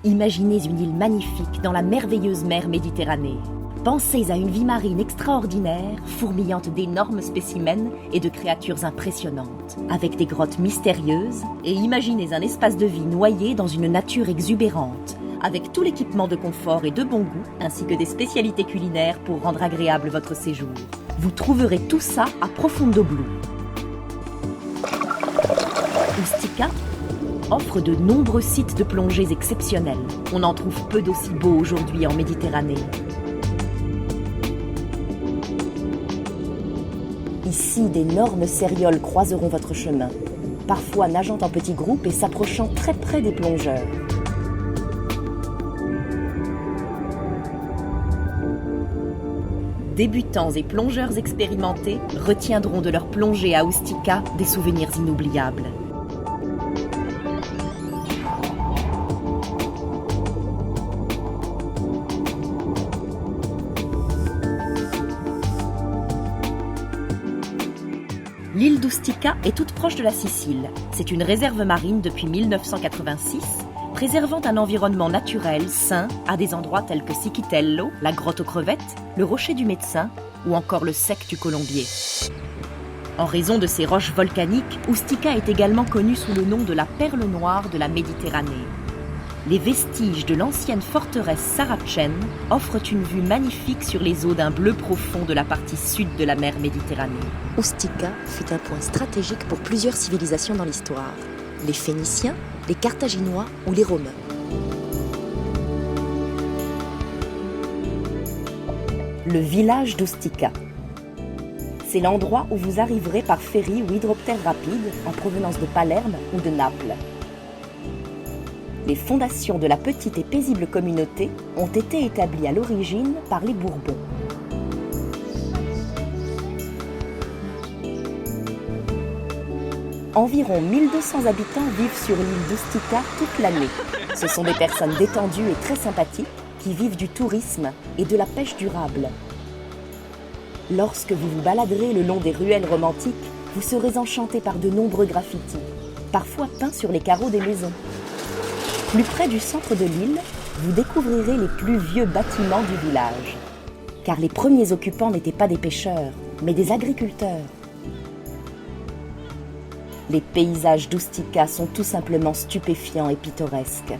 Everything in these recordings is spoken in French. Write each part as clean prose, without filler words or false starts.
Imaginez une île magnifique dans la merveilleuse mer Méditerranée. Pensez à une vie marine extraordinaire, fourmillante d'énormes spécimens et de créatures impressionnantes, avec des grottes mystérieuses, et imaginez un espace de vie noyé dans une nature exubérante, avec tout l'équipement de confort et de bon goût, ainsi que des spécialités culinaires pour rendre agréable votre séjour. Vous trouverez tout ça à Profondo Blu. Ustica offre de nombreux sites de plongée exceptionnels. On en trouve peu d'aussi beaux aujourd'hui en Méditerranée. Ici, d'énormes cérioles croiseront votre chemin, parfois nageant en petits groupes et s'approchant très près des plongeurs. Débutants et plongeurs expérimentés retiendront de leur plongée à Ustica des souvenirs inoubliables. L'île d'Ustica est toute proche de la Sicile. C'est une réserve marine depuis 1986, préservant un environnement naturel sain à des endroits tels que Sichitello, la grotte aux crevettes, le rocher du médecin ou encore le sec du colombier. En raison de ses roches volcaniques, Ustica est également connue sous le nom de la perle noire de la Méditerranée. Les vestiges de l'ancienne forteresse sarracène offrent une vue magnifique sur les eaux d'un bleu profond de la partie sud de la mer Méditerranée. Ustica fut un point stratégique pour plusieurs civilisations dans l'histoire. Les Phéniciens, les Carthaginois ou les Romains. Le village d'Ustica. C'est l'endroit où vous arriverez par ferry ou hydroptère rapide en provenance de Palerme ou de Naples. Les fondations de la petite et paisible communauté ont été établies à l'origine par les Bourbons. Environ 1200 habitants vivent sur l'île d'Ustica toute l'année. Ce sont des personnes détendues et très sympathiques qui vivent du tourisme et de la pêche durable. Lorsque vous vous baladerez le long des ruelles romantiques, vous serez enchanté par de nombreux graffitis, parfois peints sur les carreaux des maisons. Plus près du centre de l'île, vous découvrirez les plus vieux bâtiments du village. Car les premiers occupants n'étaient pas des pêcheurs, mais des agriculteurs. Les paysages d'Ustica sont tout simplement stupéfiants et pittoresques.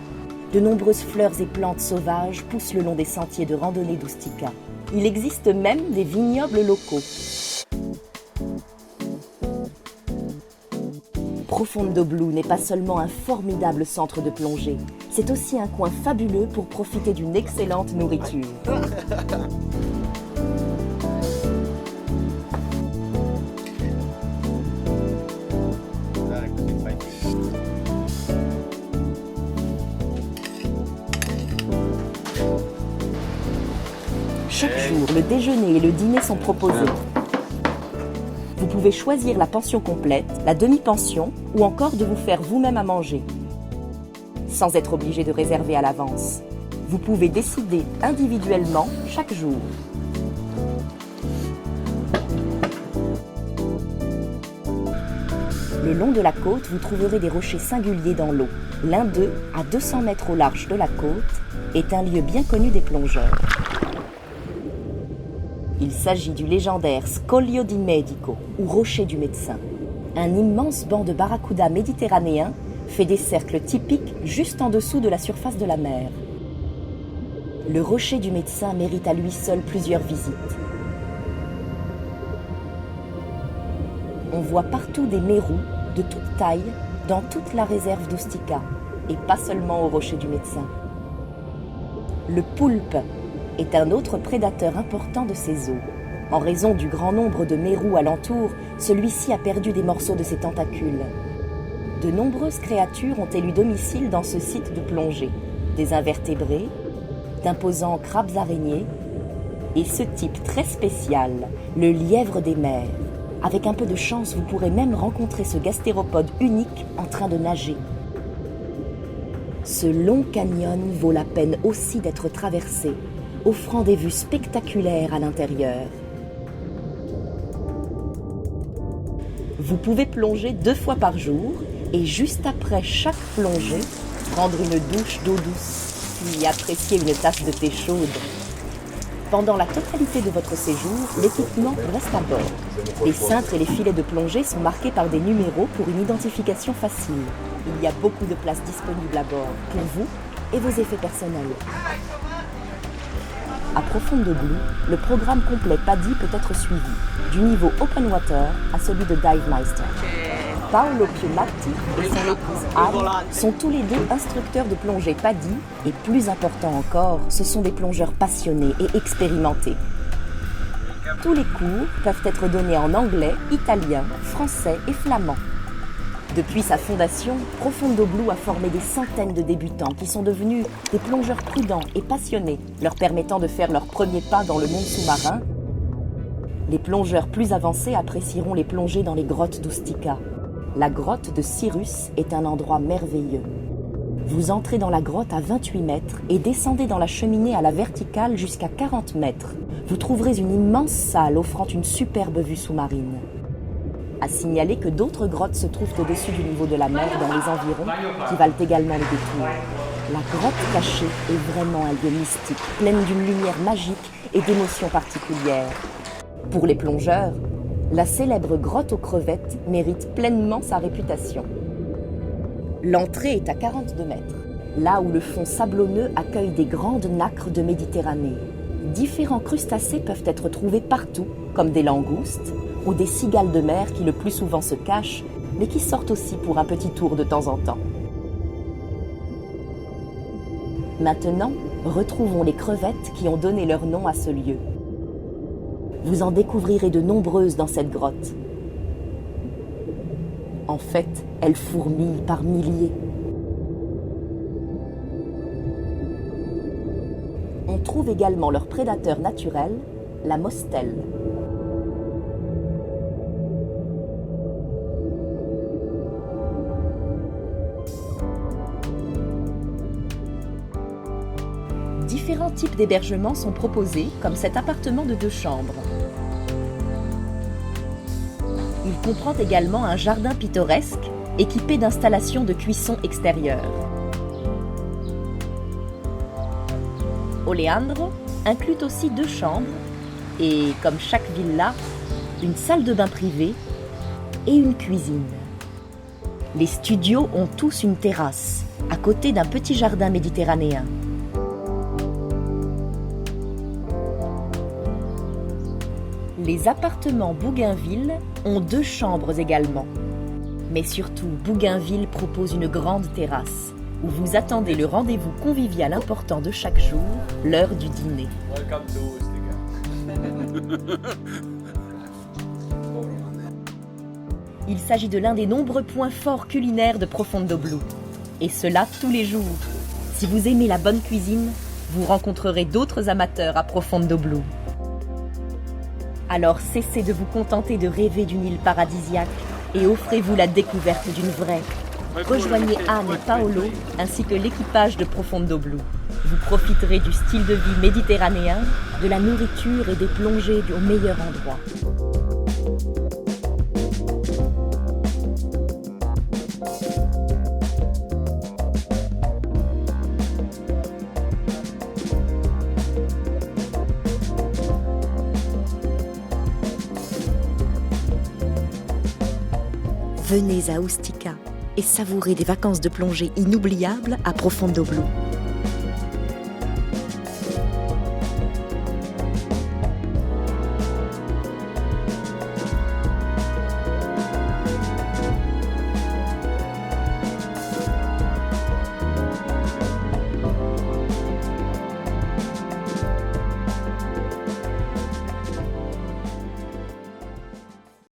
De nombreuses fleurs et plantes sauvages poussent le long des sentiers de randonnée d'Ustica. Il existe même des vignobles locaux. Profondo Blu n'est pas seulement un formidable centre de plongée, c'est aussi un coin fabuleux pour profiter d'une excellente nourriture. Chaque jour, le déjeuner et le dîner sont proposés. Vous pouvez choisir la pension complète, la demi-pension ou encore de vous faire vous-même à manger, sans être obligé de réserver à l'avance. Vous pouvez décider individuellement chaque jour. Le long de la côte, vous trouverez des rochers singuliers dans l'eau. L'un d'eux, à 200 mètres au large de la côte, est un lieu bien connu des plongeurs. Il s'agit du légendaire Scoglio di Medico, ou rocher du médecin. Un immense banc de barracuda méditerranéen fait des cercles typiques juste en dessous de la surface de la mer. Le rocher du médecin mérite à lui seul plusieurs visites. On voit partout des mérous de toute taille dans toute la réserve d'Ustica, et pas seulement au rocher du médecin. Le poulpe est un autre prédateur important de ces eaux. En raison du grand nombre de mérous alentour, celui-ci a perdu des morceaux de ses tentacules. De nombreuses créatures ont élu domicile dans ce site de plongée. Des invertébrés, d'imposants crabes araignées, et ce type très spécial, le lièvre des mers. Avec un peu de chance, vous pourrez même rencontrer ce gastéropode unique en train de nager. Ce long canyon vaut la peine aussi d'être traversé, offrant des vues spectaculaires à l'intérieur. Vous pouvez plonger 2 fois par jour et juste après chaque plongée, prendre une douche d'eau douce, puis apprécier une tasse de thé chaude. Pendant la totalité de votre séjour, l'équipement reste à bord. Les cintres et les filets de plongée sont marqués par des numéros pour une identification facile. Il y a beaucoup de places disponibles à bord pour vous et vos effets personnels. À Profondo Blue, le programme complet PADI peut être suivi, du niveau Open Water à celui de Dive Meister. Paolo Piumatti et son épouse Anne sont tous les deux instructeurs de plongée PADI et plus important encore, ce sont des plongeurs passionnés et expérimentés. Tous les cours peuvent être donnés en anglais, italien, français et flamand. Depuis sa fondation, Profondo Blue a formé des centaines de débutants qui sont devenus des plongeurs prudents et passionnés, leur permettant de faire leurs premiers pas dans le monde sous-marin. Les plongeurs plus avancés apprécieront les plongées dans les grottes d'Ustica. La grotte de Cyrus est un endroit merveilleux. Vous entrez dans la grotte à 28 mètres et descendez dans la cheminée à la verticale jusqu'à 40 mètres. Vous trouverez une immense salle offrant une superbe vue sous-marine. À signaler que d'autres grottes se trouvent au-dessus du niveau de la mer dans les environs qui valent également le détour. La grotte cachée est vraiment un lieu mystique, pleine d'une lumière magique et d'émotions particulières. Pour les plongeurs, la célèbre grotte aux crevettes mérite pleinement sa réputation. L'entrée est à 42 mètres, là où le fond sablonneux accueille des grandes nacres de Méditerranée. Différents crustacés peuvent être trouvés partout, comme des langoustes ou des cigales de mer qui le plus souvent se cachent, mais qui sortent aussi pour un petit tour de temps en temps. Maintenant, retrouvons les crevettes qui ont donné leur nom à ce lieu. Vous en découvrirez de nombreuses dans cette grotte. En fait, elles fourmillent par milliers. On trouve également leur prédateur naturel, la mostelle. Différents types d'hébergements sont proposés, comme cet appartement de 2 chambres. Il comprend également un jardin pittoresque, équipé d'installations de cuisson extérieure. Oleandro inclut aussi 2 chambres et, comme chaque villa, une salle de bain privée et une cuisine. Les studios ont tous une terrasse, à côté d'un petit jardin méditerranéen. Les appartements Bougainville ont 2 chambres également. Mais surtout, Bougainville propose une grande terrasse, où vous attendez le rendez-vous convivial important de chaque jour, l'heure du dîner. Il s'agit de l'un des nombreux points forts culinaires de Profondo Blue. Et cela tous les jours. Si vous aimez la bonne cuisine, vous rencontrerez d'autres amateurs à Profondo Blue. Alors cessez de vous contenter de rêver d'une île paradisiaque et offrez-vous la découverte d'une vraie. Rejoignez Anne et Paolo ainsi que l'équipage de Profondo Blue. Vous profiterez du style de vie méditerranéen, de la nourriture et des plongées au meilleur endroit. Venez à Ustica et savourez des vacances de plongée inoubliables à Profondo Blue.